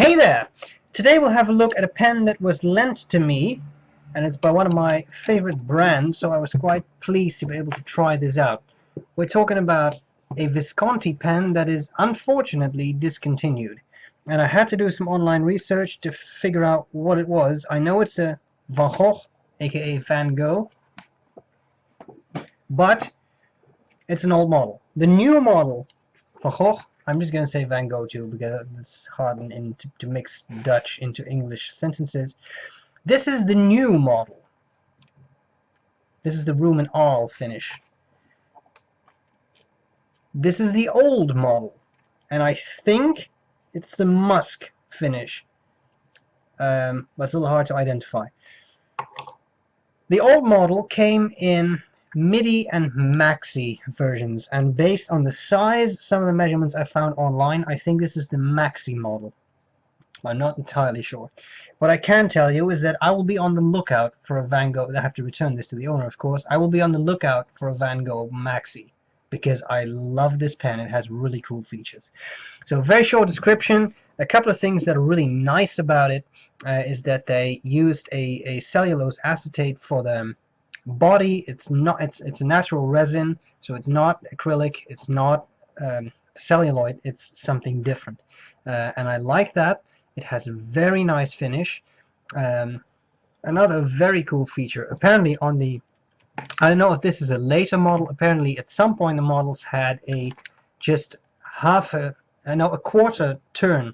Hey there! Today we'll have a look at a pen that was lent to me, and it's by one of my favorite brands, so I was quite pleased to be able to try this out. We're talking about a Visconti pen that is unfortunately discontinued, and I had to do some online research to figure out what it was. I know it's a Van Gogh, aka Van Gogh, but it's an old model. The new model, Van Gogh, I'm just going to say Van Gogh too because it's hard to mix Dutch into English sentences. This is the new model. This is the Room and Arles finish. This is the old model, and I think it's a musk finish, but it's a little hard to identify. The old model came in MIDI and Maxi versions, and based on the size, some of the measurements I found online, I think this is the Maxi model. I'm not entirely sure. What I can tell you is that I will be on the lookout for a Van Gogh. I have to return this to the owner, of course. I will be on the lookout for a Van Gogh Maxi because I love this pen. It has really cool features. So very short description. A couple of things that are really nice about it is that they used a cellulose acetate for the body. It's a natural resin, so it's not acrylic, it's not celluloid, it's something different, and I like that. It has a very nice finish. Another very cool feature, apparently on the, I don't know if this is a later model, apparently at some point the models had a just a quarter turn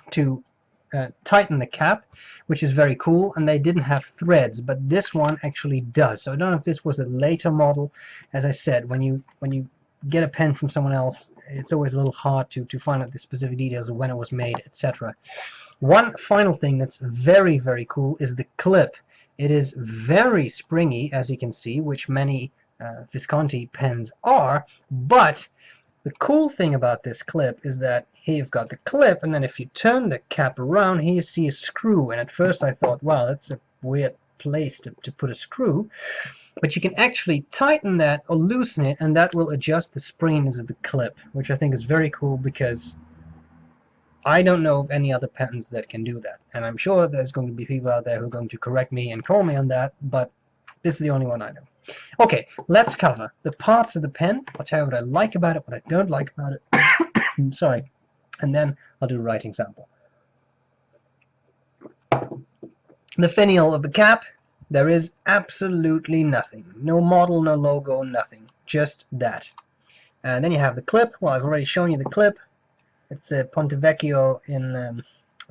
to tighten the cap, which is very cool, and they didn't have threads, but this one actually does. So I don't know if this was a later model. As I said, when you get a pen from someone else, it's always a little hard to find out the specific details of when it was made, etc. One final thing that's very, very cool is the clip. It is very springy, as you can see, which many Visconti pens are, but the cool thing about this clip is that here you've got the clip, and then if you turn the cap around, here you see a screw. And at first I thought, wow, that's a weird place to put a screw. But you can actually tighten that or loosen it, and that will adjust the springiness of the clip, which I think is very cool because I don't know of any other pens that can do that. And I'm sure there's going to be people out there who are going to correct me and call me on that, but this is the only one I know. Okay, let's cover the parts of the pen. I'll tell you what I like about it, what I don't like about it. I'm sorry. And then I'll do a writing sample. The finial of the cap. There is absolutely nothing. No model, no logo, nothing. Just that. And then you have the clip. Well, I've already shown you the clip. It's a Ponte Vecchio in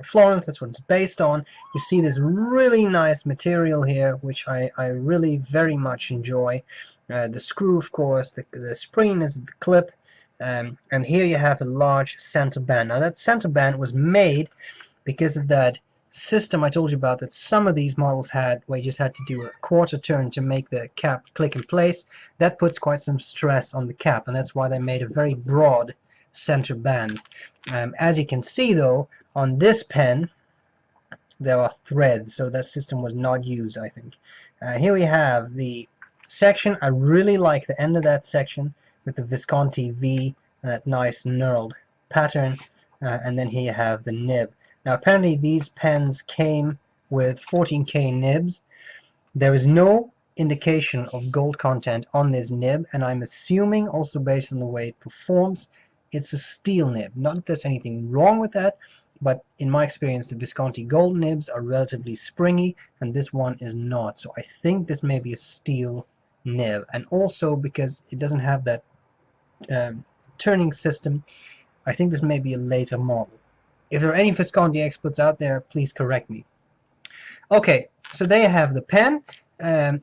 Florence. That's what it's based on. You see this really nice material here, which I really very much enjoy. The screw, of course, the springiness of the clip. And here you have a large center band. Now that center band was made because of that system I told you about that some of these models had, where you just had to do a quarter turn to make the cap click in place. That puts quite some stress on the cap, and that's why they made a very broad center band. As you can see though, on this pen there are threads, so that system was not used, I think. Here we have the section. I really like the end of that section with the Visconti V, that nice knurled pattern, and then here you have the nib. Now apparently these pens came with 14K nibs. There is no indication of gold content on this nib, and I'm assuming, also based on the way it performs, it's a steel nib. Not that there's anything wrong with that, but in my experience the Visconti gold nibs are relatively springy, and this one is not. So I think this may be a steel nib, and also because it doesn't have that turning system, I think this may be a later model. If there are any Visconti experts out there, please correct me. Okay, so there you have the pen.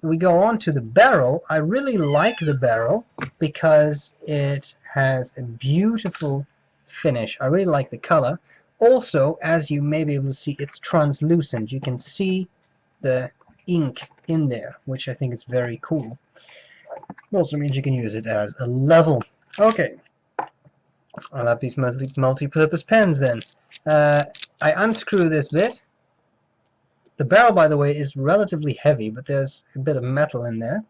We go on to the barrel. I really like the barrel because it has a beautiful finish. I really like the color. Also, as you may be able to see, it's translucent. You can see the ink in there, which I think is very cool. It also means you can use it as a level. Okay, I'll have these multi-purpose pens then. I unscrew this bit. The barrel, by the way, is relatively heavy, but there's a bit of metal in there.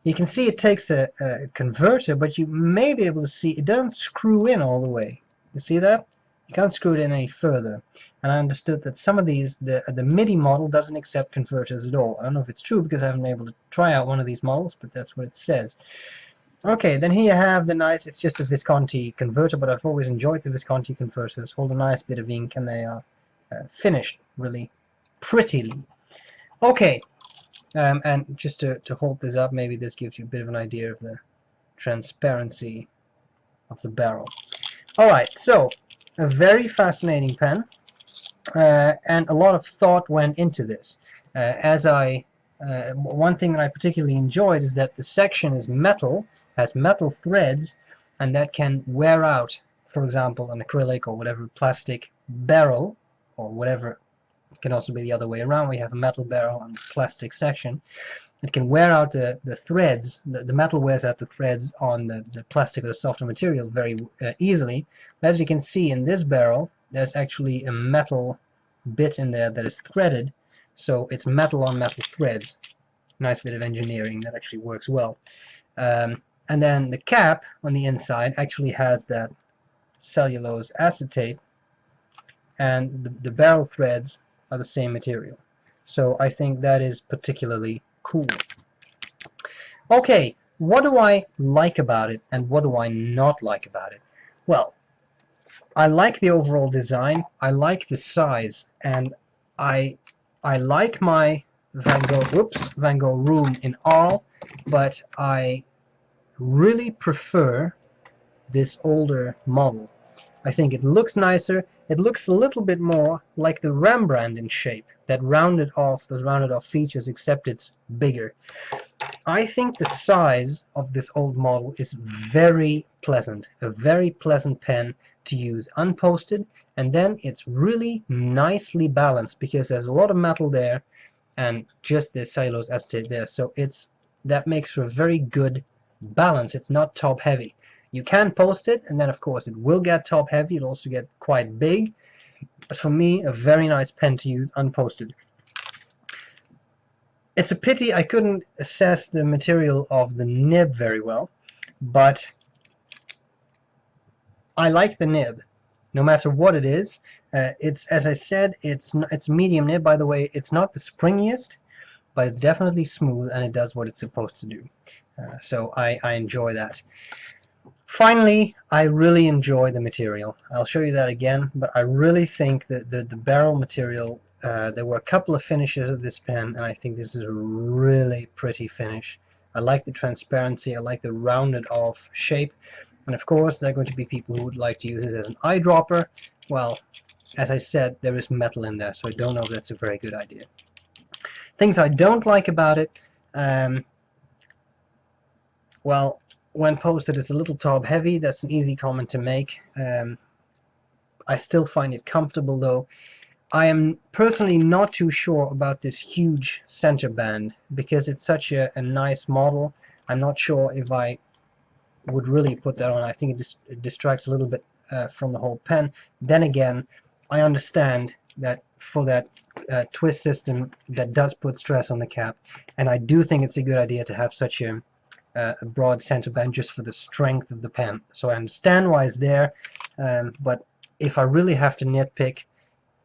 You can see it takes a converter, but you may be able to see it doesn't screw in all the way. You see that? You can't screw it in any further. and I understood that some of these, the MIDI model doesn't accept converters at all. I don't know if it's true because I haven't been able to try out one of these models, but that's what it says. Okay, then here you have the nice, it's just a Visconti converter, but I've always enjoyed the Visconti converters. Hold a nice bit of ink and they are finished really prettily. Okay, and just to hold this up, maybe this gives you a bit of an idea of the transparency of the barrel. Alright, so a very fascinating pen, and a lot of thought went into this. One thing that I particularly enjoyed is that the section is metal, has metal threads, and that can wear out, for example, an acrylic or whatever plastic barrel, or whatever. It can also be the other way around. We have a metal barrel and a plastic section. It can wear out the threads, the metal wears out the threads on the plastic or the softer material very easily. But as you can see in this barrel, there's actually a metal bit in there that is threaded, so it's metal on metal threads. Nice bit of engineering that actually works well. And then the cap on the inside actually has that cellulose acetate, and the barrel threads are the same material. So I think that is particularly cool. Okay, what do I like about it and what do I not like about it? Well, I like the overall design, I like the size, and I like my Van Gogh room in Arles, but I really prefer this older model. I think it looks nicer. It looks a little bit more like the Rembrandt in shape, those rounded off features, except it's bigger. I think the size of this old model is very pleasant, a very pleasant pen to use unposted, and then it's really nicely balanced because there's a lot of metal there and just the cellulose acetate there, so that makes for a very good balance. It's not top heavy. You can post it, and then of course it will get top heavy, it'll also get quite big, but for me, a very nice pen to use unposted. It's a pity I couldn't assess the material of the nib very well, but I like the nib, no matter what it is. It's, as I said, it's medium nib. By the way, it's not the springiest, but it's definitely smooth and it does what it's supposed to do. So I enjoy that. Finally, I really enjoy the material. I'll show you that again, but I really think that the barrel material, there were a couple of finishes of this pen, and I think this is a really pretty finish. I like the transparency, I like the rounded off shape, and of course there are going to be people who would like to use it as an eyedropper. Well, as I said, there is metal in there, so I don't know if that's a very good idea. Things I don't like about it, well, when posted it's a little top heavy. That's an easy comment to make. I still find it comfortable though. I am personally not too sure about this huge center band because it's such a nice model. I'm not sure if I would really put that on. I think it distracts a little bit from the whole pen. Then again, I understand that for that twist system that does put stress on the cap, and I do think it's a good idea to have such a broad center band just for the strength of the pen. So I understand why it's there, but if I really have to nitpick,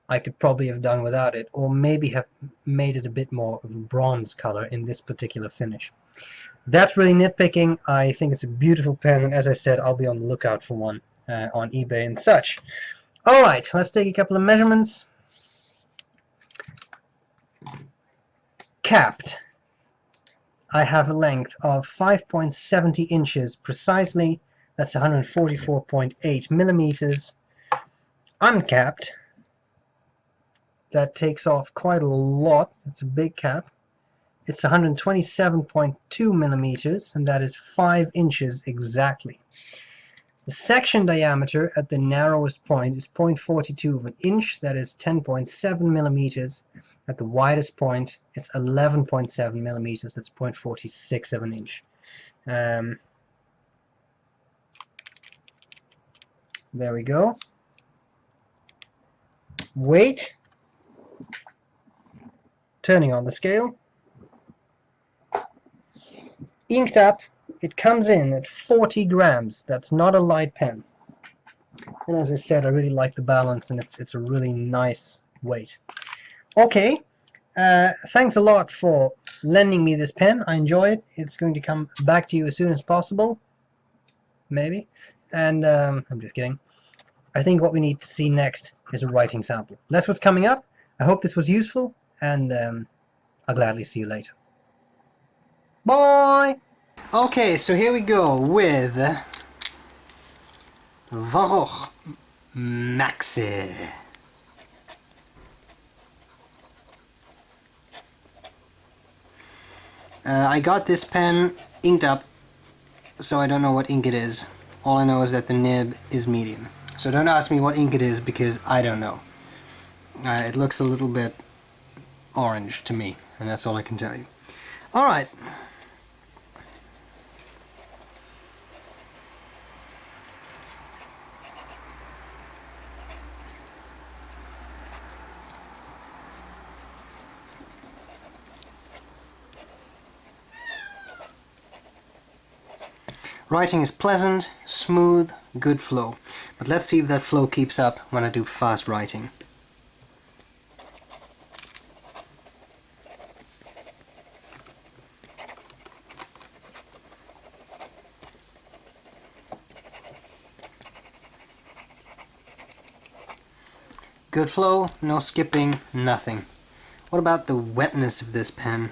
I could probably have done without it, or maybe have made it a bit more of a bronze color in this particular finish. That's really nitpicking. I think it's a beautiful pen, and as I said, I'll be on the lookout for one on eBay and such. Alright, let's take a couple of measurements. Capped, I have a length of 5.70 inches precisely. That's 144.8 millimeters. Uncapped, that takes off quite a lot. It's a big cap. It's 127.2 millimeters, and that is 5 inches exactly. The section diameter at the narrowest point is 0.42 of an inch. That is 10.7 millimeters. At the widest point, it's 11.7 millimeters. That's 0.46 of an inch. There we go. Weight, turning on the scale. Inked up, it comes in at 40 grams. That's not a light pen. And as I said, I really like the balance, and it's a really nice weight. Okay, thanks a lot for lending me this pen. I enjoy it. It's going to come back to you as soon as possible, maybe. And I'm just kidding. I think what we need to see next is a writing sample. That's what's coming up. I hope this was useful, and I'll gladly see you later. Bye! Okay, so here we go with Varroch Maxi. I got this pen inked up, so I don't know what ink it is. All I know is that the nib is medium. So don't ask me what ink it is, because I don't know. It looks a little bit orange to me, and that's all I can tell you. Alright. Writing is pleasant, smooth, good flow. But let's see if that flow keeps up when I do fast writing. Good flow, no skipping, nothing. What about the wetness of this pen?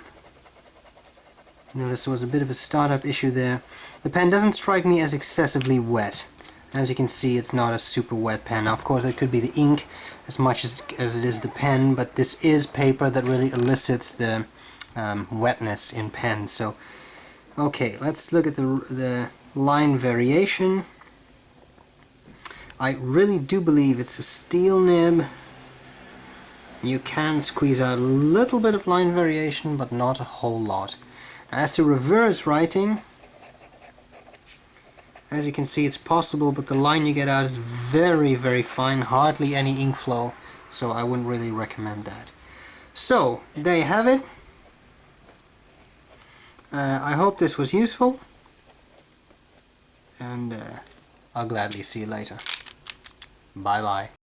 Notice there was a bit of a startup issue there. The pen doesn't strike me as excessively wet. As you can see, it's not a super wet pen. Now, of course, it could be the ink as much as it is the pen, but this is paper that really elicits the wetness in pen. So, okay, let's look at the line variation. I really do believe it's a steel nib. You can squeeze out a little bit of line variation, but not a whole lot. As to reverse writing, as you can see, it's possible, but the line you get out is very, very fine, hardly any ink flow, so I wouldn't really recommend that. So, there you have it. I hope this was useful, and I'll gladly see you later. Bye bye.